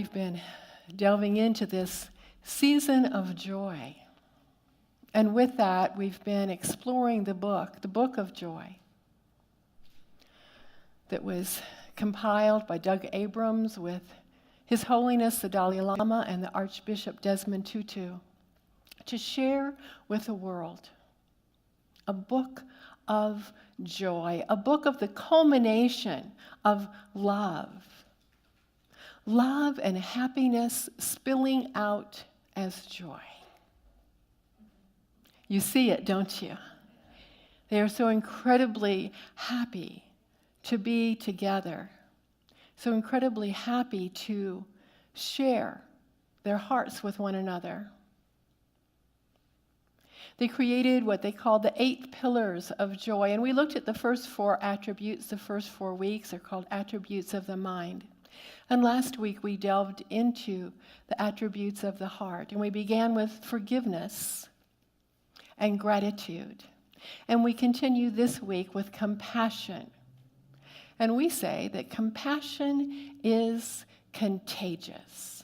we've been delving into this season of joy. And with that, we've been exploring the book of joy, that was compiled by Doug Abrams with His Holiness the Dalai Lama and the Archbishop Desmond Tutu, to share with the world a book of joy, a book of the culmination of love. Love and happiness spilling out as joy. You see it, don't you? They are so incredibly happy to be together, so incredibly happy to share their hearts with one another. They created what they called the 8 pillars of joy, and we looked at the first 4 attributes. The first 4 weeks are called attributes of the mind. And last week we delved into the attributes of the heart, and we began with forgiveness and gratitude. And we continue this week with compassion. And we say that compassion is contagious.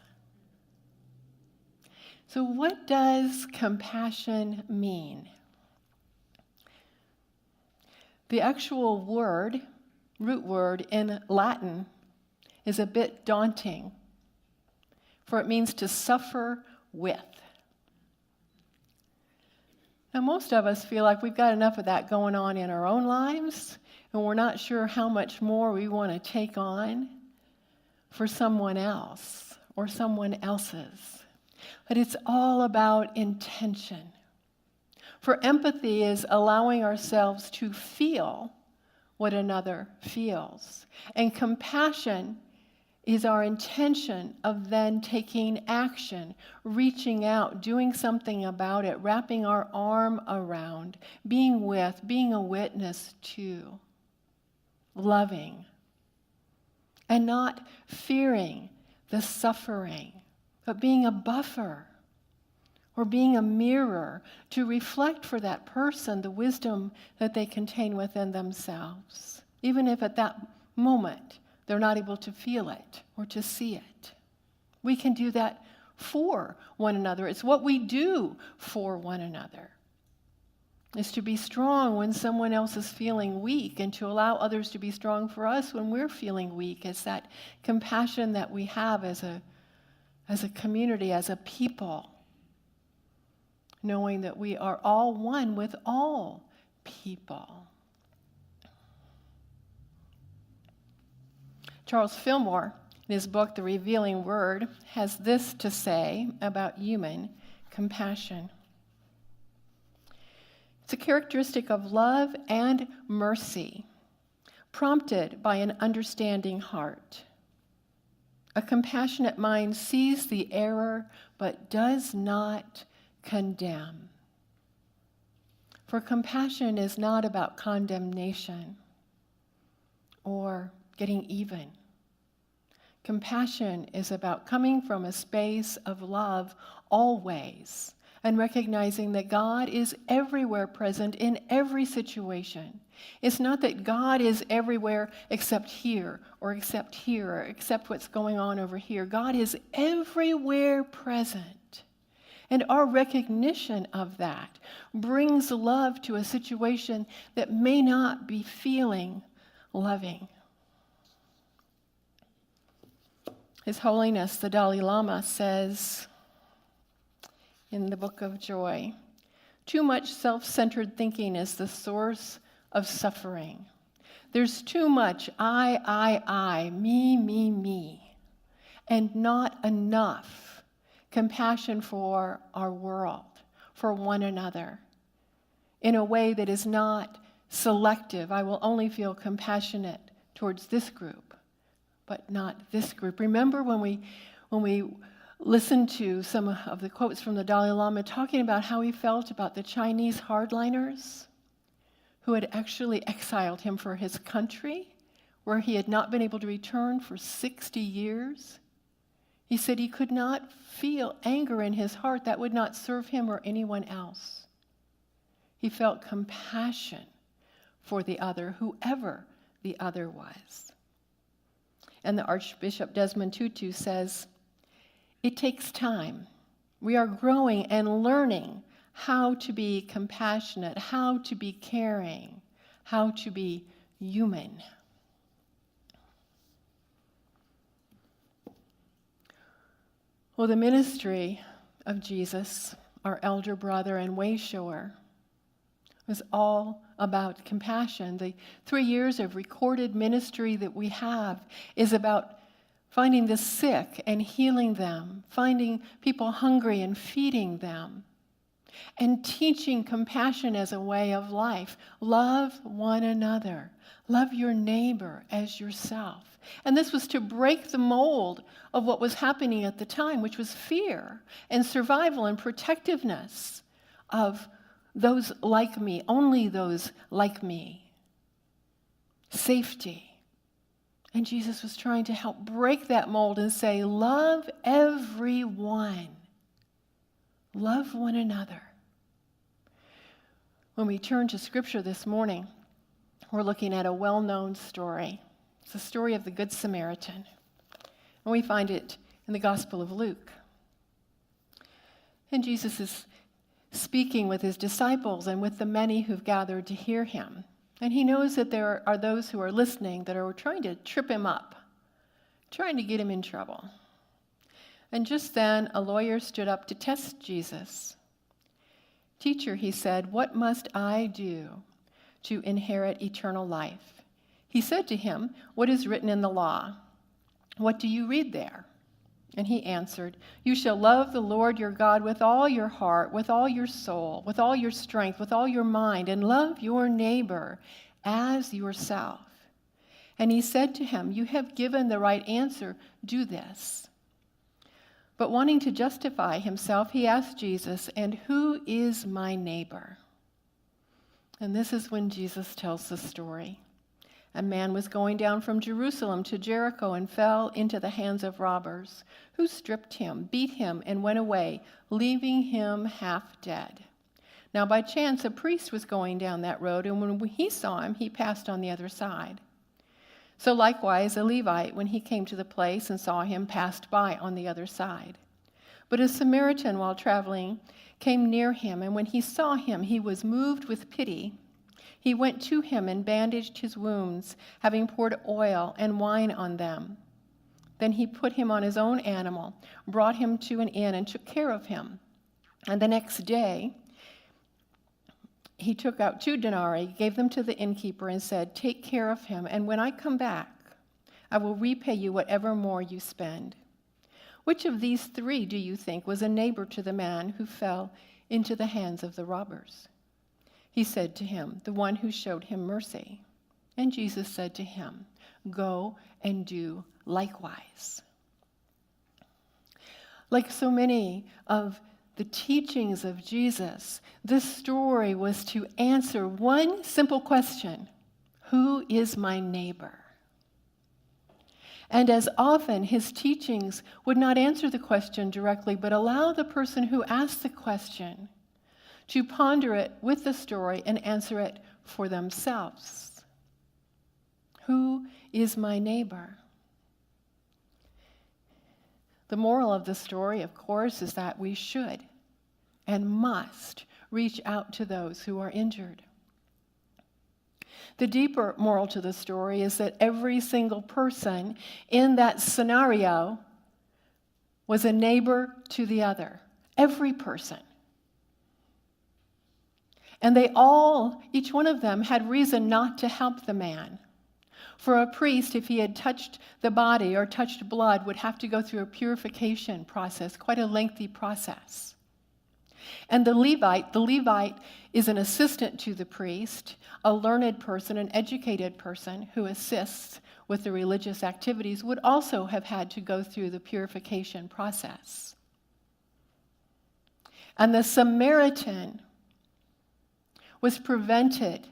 So what does compassion mean? The actual word, root word in Latin, is a bit daunting, for it means to suffer with. Now, most of us feel like we've got enough of that going on in our own lives, and we're not sure how much more we want to take on for someone else or someone else's. But it's all about intention. For empathy is allowing ourselves to feel what another feels. And compassion is our intention of then taking action, reaching out, doing something about it, wrapping our arm around, being with, being a witness to, loving, and not fearing the suffering, but being a buffer or being a mirror to reflect for that person the wisdom that they contain within themselves, even if at that moment they're not able to feel it or to see it. We can do that for one another. It's what we do for one another. It's to be strong when someone else is feeling weak, and to allow others to be strong for us when we're feeling weak. It's that compassion that we have as a community, as a people, knowing that we are all one with all people. Charles Fillmore, in his book, The Revealing Word, has this to say about human compassion. It's a characteristic of love and mercy, prompted by an understanding heart. A compassionate mind sees the error, but does not condemn. For compassion is not about condemnation or getting even. Compassion is about coming from a space of love always, and recognizing that God is everywhere present in every situation. It's not that God is everywhere except here, or except what's going on over here. God is everywhere present. And our recognition of that brings love to a situation that may not be feeling loving. His Holiness the Dalai Lama says in the Book of Joy, too much self-centered thinking is the source of suffering. There's too much I, me, and not enough compassion for our world, for one another, in a way that is not selective. I will only feel compassionate towards this group, but not this group. Remember when we listened to some of the quotes from the Dalai Lama talking about how he felt about the Chinese hardliners who had actually exiled him for his country, where he had not been able to return for 60 years? He said he could not feel anger in his heart. That would not serve him or anyone else. He felt compassion for the other, whoever the other was. And the Archbishop Desmond Tutu says, It takes time. We are growing and learning how to be compassionate, how to be caring, how to be human. Well, the ministry of Jesus, our elder brother and way shower, was all about compassion. The 3 years of recorded ministry that we have is about finding the sick and healing them, finding people hungry and feeding them, and teaching compassion as a way of life. Love one another. Love your neighbor as yourself. And this was to break the mold of what was happening at the time, which was fear and survival and protectiveness of those like me, only those like me. Safety. And Jesus was trying to help break that mold and say, love everyone. Love one another. When we turn to Scripture this morning, we're looking at a well-known story. It's the story of the Good Samaritan. And we find it in the Gospel of Luke. And Jesus is speaking with his disciples and with the many who've gathered to hear him. And he knows that there are those who are listening that are trying to trip him up, trying to get him in trouble. And just then, a lawyer stood up to test Jesus. Teacher, he said, what must I do to inherit eternal life? He said to him, what is written in the law? What do you read there? And he answered, you shall love the Lord your God with all your heart, with all your soul, with all your strength, with all your mind, and love your neighbor as yourself. And he said to him, you have given the right answer, do this. But wanting to justify himself, he asked Jesus, and who is my neighbor? And this is when Jesus tells the story. A man was going down from Jerusalem to Jericho and fell into the hands of robbers, who stripped him, beat him, and went away, leaving him half dead. Now by chance a priest was going down that road, and when he saw him, he passed on the other side. So likewise a Levite, when he came to the place and saw him, passed by on the other side. But a Samaritan, while traveling, came near him, and when he saw him, he was moved with pity. He went to him and bandaged his wounds, having poured oil and wine on them. Then he put him on his own animal, brought him to an inn, and took care of him. And the next day, he took out 2 denarii, gave them to the innkeeper, and said, take care of him, and when I come back, I will repay you whatever more you spend. Which of these 3 do you think was a neighbor to the man who fell into the hands of the robbers? He said to him, the one who showed him mercy. And Jesus said to him, go and do likewise. Like so many of the teachings of Jesus, this story was to answer one simple question: who is my neighbor? And as often, his teachings would not answer the question directly, but allow the person who asked the question to ponder it with the story and answer it for themselves. Who is my neighbor? The moral of the story, of course, is that we should and must reach out to those who are injured. The deeper moral to the story is that every single person in that scenario was a neighbor to the other. Every person. And they all, each one of them, had reason not to help the man. For a priest, if he had touched the body or touched blood, would have to go through a purification process, quite a lengthy process. And the Levite is an assistant to the priest, a learned person, an educated person who assists with the religious activities, would also have had to go through the purification process. And the Samaritan was prevented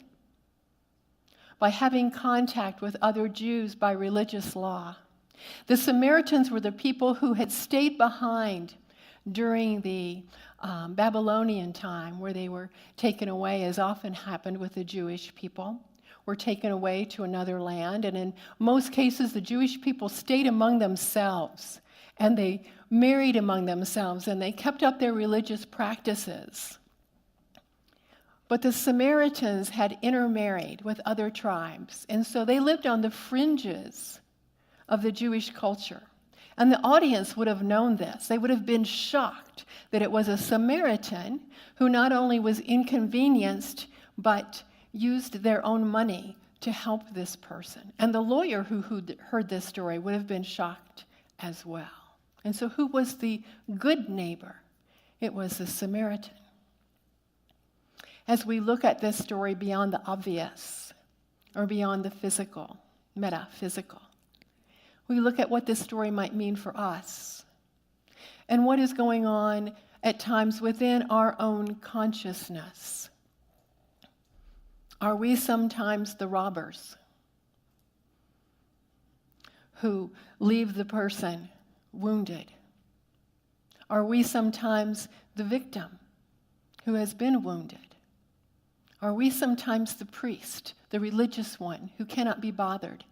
by having contact with other Jews by religious law. The Samaritans were the people who had stayed behind during the Babylonian time, where they were taken away, as often happened with the Jewish people, were taken away to another land. And in most cases, the Jewish people stayed among themselves and they married among themselves, and they kept up their religious practices. But the Samaritans had intermarried with other tribes, and so they lived on the fringes of the Jewish culture. And the audience would have known this. They would have been shocked that it was a Samaritan who not only was inconvenienced, but used their own money to help this person. And the lawyer who heard this story would have been shocked as well. And so who was the good neighbor? It was the Samaritan. As we look at this story beyond the obvious or beyond the physical, metaphysical, we look at what this story might mean for us and what is going on at times within our own consciousness. Are we sometimes the robbers who leave the person wounded? Are we sometimes the victim who has been wounded? Are we sometimes the priest, the religious one, who cannot be bothered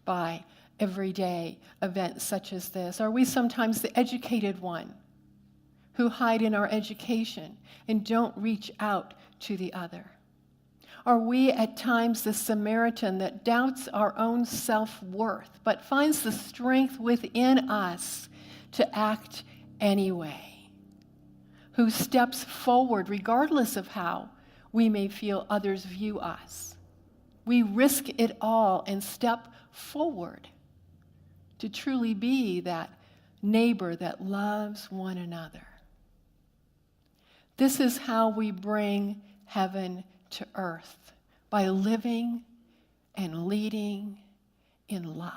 by everyday events such as this? Are we sometimes the educated one who hide in our education and don't reach out to the other? Are we at times the Samaritan that doubts our own self-worth but finds the strength within us to act anyway? Who steps forward regardless of how we may feel others view us? We risk it all and step forward to truly be that neighbor that loves one another. This is how we bring heaven to earth, by living and leading in love.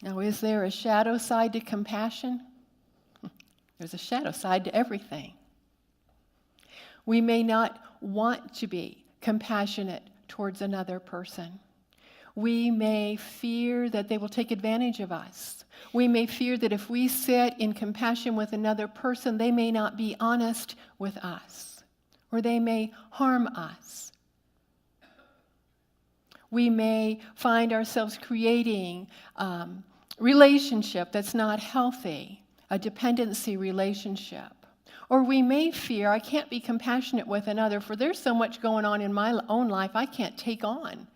Now, is there a shadow side to compassion? There's a shadow side to everything. We may not want to be compassionate towards another person. We may fear that they will take advantage of us. We may fear that if we sit in compassion with another person, they may not be honest with us, or they may harm us. We may find ourselves creating relationship that's not healthy, a dependency relationship. Or we may fear, I can't be compassionate with another, for there's so much going on in my own life I can't take on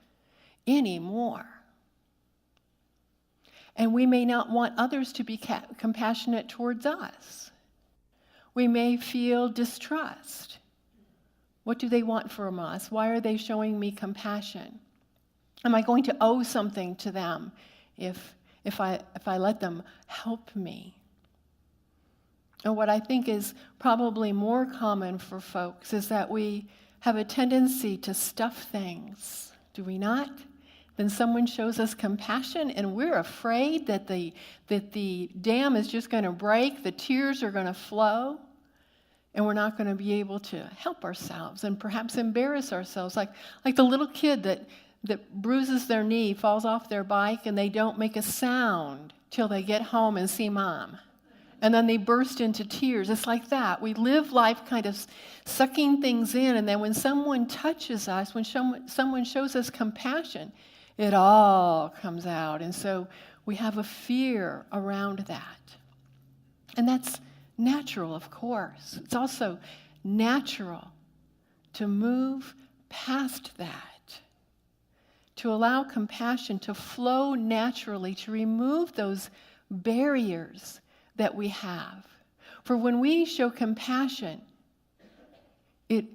anymore. And we may not want others to be compassionate towards us. We may feel distrust. What do they want from us? Why are they showing me compassion? Am I going to owe something to them if I let them help me? And what I think is probably more common for folks is that we have a tendency to stuff things, do we not? Then someone shows us compassion and we're afraid that the dam is just going to break, the tears are going to flow, and we're not going to be able to help ourselves and perhaps embarrass ourselves. Like the little kid that bruises their knee, falls off their bike, and they don't make a sound till they get home and see mom. And then they burst into tears. It's like that. We live life kind of sucking things in, and then when someone touches us, when someone shows us compassion, it all comes out. And so we have a fear around that. And that's natural, of course. It's also natural to move past that, to allow compassion to flow naturally, to remove those barriers that we have. For when we show compassion, it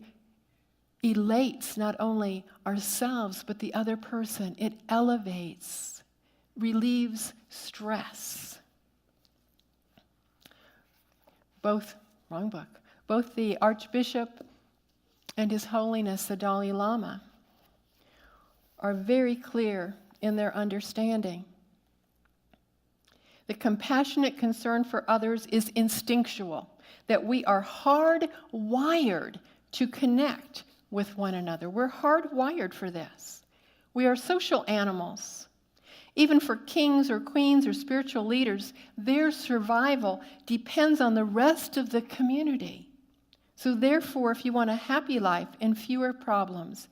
elates not only ourselves, but the other person. It elevates, relieves stress. Both the Archbishop and His Holiness the Dalai Lama are very clear in their understanding. The compassionate concern for others is instinctual, that we are hardwired to connect with one another. We're hardwired for this. We are social animals. Even for kings or queens or spiritual leaders, their survival depends on the rest of the community. So therefore, if you want a happy life and fewer problems,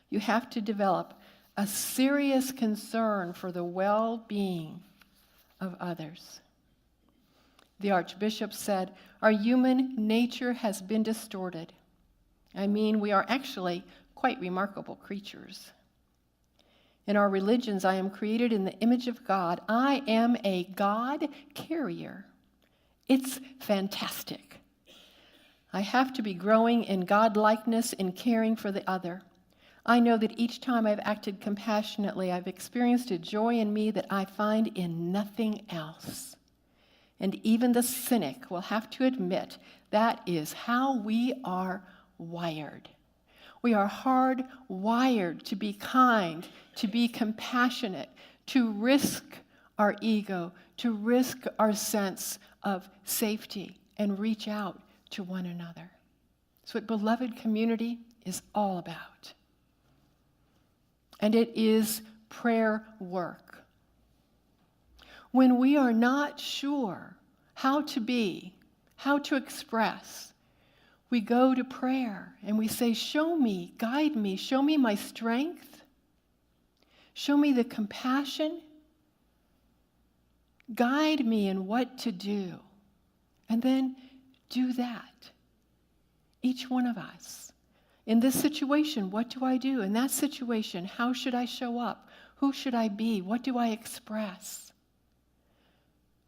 you have to develop a serious concern for the well-being of others. The Archbishop said, "Our human nature has been distorted. I mean, we are actually quite remarkable creatures. In our religions, I am created in the image of God. I am a God carrier. It's fantastic. I have to be growing in God-likeness in caring for the other. I know that each time I've acted compassionately, I've experienced a joy in me that I find in nothing else. And even the cynic will have to admit that is how we are wired. We are hardwired to be kind, to be compassionate, to risk our ego, to risk our sense of safety, and reach out to one another. It's what beloved community is all about. And it is prayer work. When we are not sure how to be, how to express, we go to prayer and we say, show me, guide me, show me my strength, show me the compassion, guide me in what to do. And then do that. Each one of us. In this situation, what do I do? In that situation, how should I show up? Who should I be? What do I express?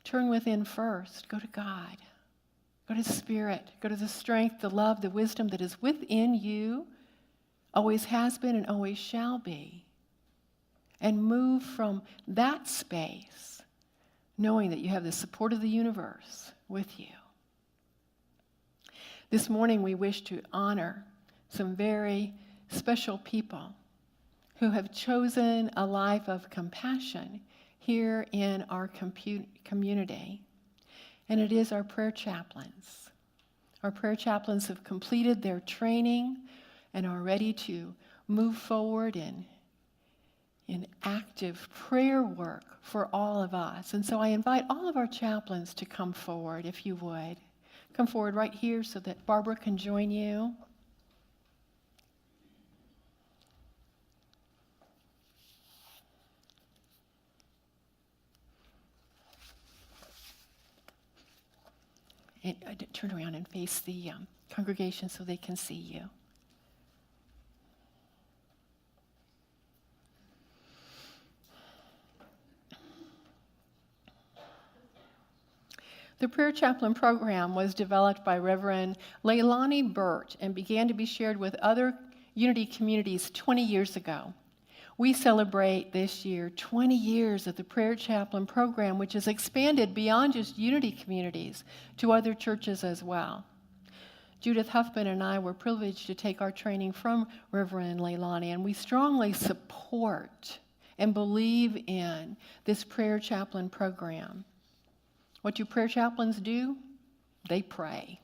Turn within first. Go to God. Go to Spirit. Go to the strength, the love, the wisdom that is within you, always has been and always shall be. And move from that space, knowing that you have the support of the universe with you. This morning we wish to honor some very special people who have chosen a life of compassion here in our community. And it is our prayer chaplains. Our prayer chaplains have completed their training and are ready to move forward in active prayer work for all of us. And so I invite all of our chaplains to come forward, if you would. Come forward right here so that Barbara can join you. And turn around and face the congregation so they can see you. The Prayer Chaplain program was developed by Reverend Leilani Burt and began to be shared with other Unity communities 20 years ago. We celebrate this year 20 years of the Prayer Chaplain program, which has expanded beyond just Unity communities to other churches as well. Judith Huffman and I were privileged to take our training from Reverend Leilani, and we strongly support and believe in this Prayer Chaplain program. What do prayer chaplains do? They pray.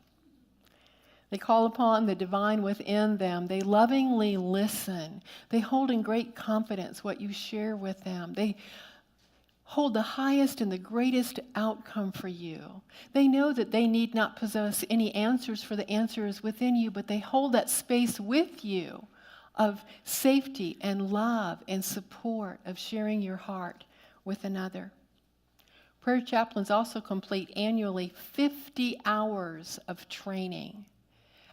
They call upon the divine within them. They lovingly listen. They hold in great confidence what you share with them. They hold the highest and the greatest outcome for you. They know that they need not possess any answers, for the answer is within you, but they hold that space with you of safety and love and support, of sharing your heart with another. Prayer chaplains also complete annually 50 hours of training,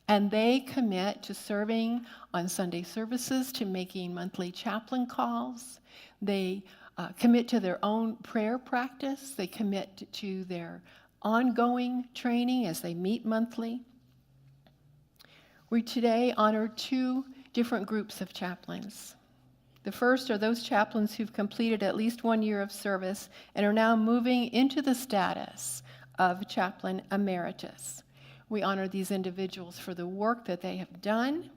and they commit to serving on Sunday services, to making monthly chaplain calls. They commit to their own prayer practice. They commit to their ongoing training as they meet monthly. We today honor two different groups of chaplains. The first are those chaplains who've completed at least 1 year of service and are now moving into the status of chaplain emeritus. We honor these individuals for the work that they have done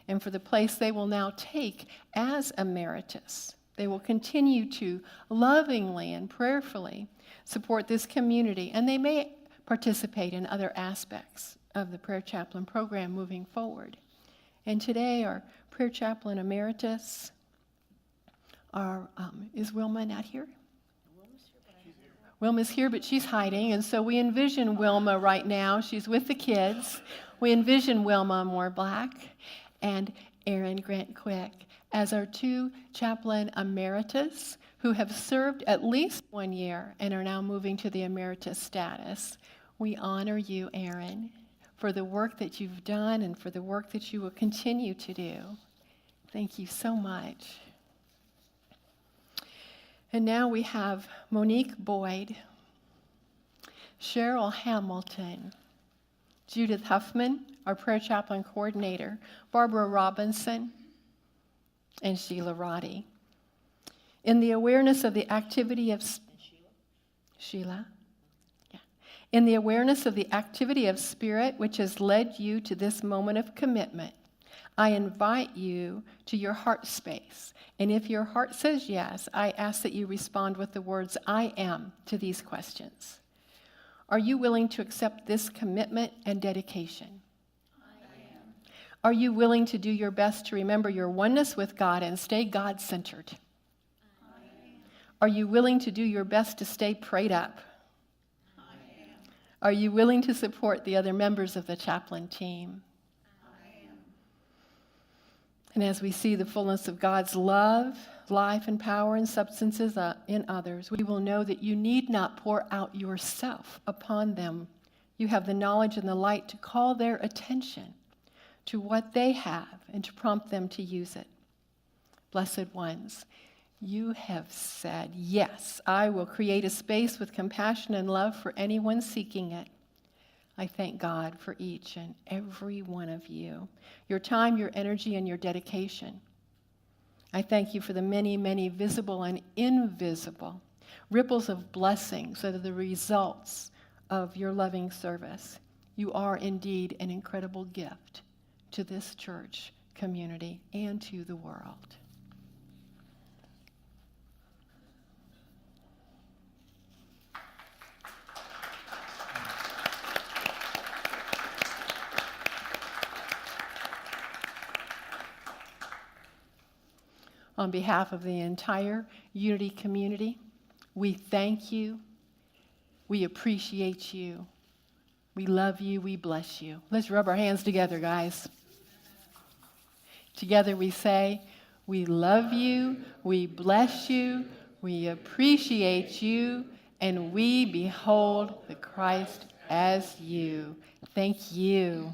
and for the place they will now take as emeritus. They will continue to lovingly and prayerfully support this community, and they may participate in other aspects of the Prayer Chaplain program moving forward. And today our Prayer Chaplain emeritus is Wilma not here? Wilma's here, but she's hiding, and so we envision Wilma right now. She's with the kids. We envision Wilma more black, and Aaron Grant Quick, as our 2 chaplain emeritus who have served at least 1 year and are now moving to the emeritus status. We honor you, Aaron, for the work that you've done and for the work that you will continue to do. Thank you so much. And now we have Monique Boyd, Cheryl Hamilton, Judith Huffman, our prayer chaplain coordinator, Barbara Robinson, and Sheila Roddy. In the awareness of the activity of Sheila? Yeah. In the awareness of the activity of spirit which has led you to this moment of commitment, I invite you to your heart space. And if your heart says yes, I ask that you respond with the words, I am, to these questions. Are you willing to accept this commitment and dedication? I am. Are you willing to do your best to remember your oneness with God and stay God-centered? I am. Are you willing to do your best to stay prayed up? I am. Are you willing to support the other members of the chaplain team? I am. And as we see the fullness of God's love, life, and power and substances in others, we will know that you need not pour out yourself upon them. You have the knowledge and the light to call their attention to what they have and to prompt them to use it. Blessed ones, you have said, yes, I will create a space with compassion and love for anyone seeking it. I thank God for each and every one of you, your time, your energy, and your dedication. I thank you for the many, many visible and invisible ripples of blessings that are the results of your loving service. You are indeed an incredible gift to this church community and to the world. On behalf of the entire Unity community, we thank you, we appreciate you, we love you, we bless you. Let's rub our hands together, guys. Together we say, we love you, we bless you, we appreciate you, and we behold the Christ as you. Thank you.